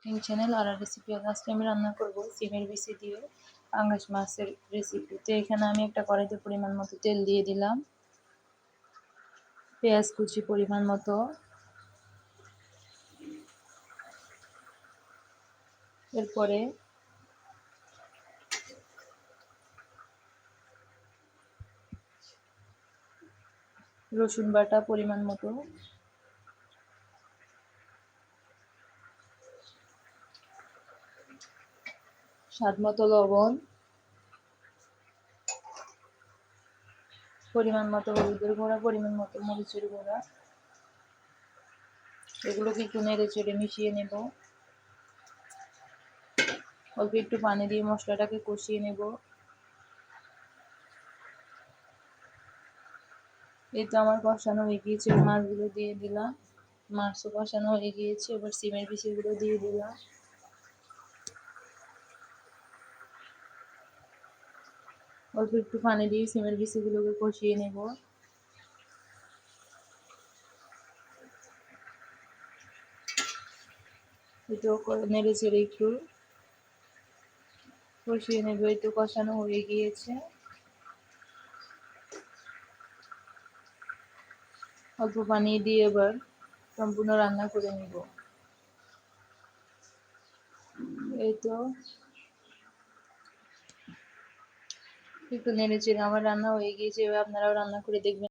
Channel আর recipe. আজকে আমি রান্না করব সিমের বিচি দিয়ে পাঙ্গাস মাছের রেসিপি। তো এখানে আমি একটা কড়াইতে পরিমাণ মতো তেল দিয়ে দিলাম, পেঁয়াজ কুচি পরিমাণ মতো, এরপরে রসুন বাটা পরিমাণ মতো, স্বাদ মতো লবণ, পরিমাণ মতো হলুদের গুঁড়া, পরিমাণ মতো মরিচের গুঁড়া, এগুলোকে একটু নেড়ে চেড়ে মিশিয়ে নেব। অল্প একটু পানি দিয়ে মশলাটাকে কষিয়ে নেব। এই তো আমার কষানো হয়ে গিয়েছে, মাছগুলো দিয়ে দিলাম। মাছও কষানো হয়ে গিয়েছে, এবার সিমের বিচিগুলো দিয়ে দিলাম। অল্প একটু পানি দিয়ে সিমের বিচিগুলোকে কষিয়ে নেব। এটাও নেড়ে চেড়ে একটু কষিয়ে নেব। এই তো কষানো হয়ে গিয়েছে, অল্প পানি দিয়ে এবার সম্পূর্ণ রান্না করে নেব। এই তো একটু নেড়ে চেড়ে আমার রান্না হয়ে গিয়েছে, এবার আপনারাও রান্না করে দেখবেন।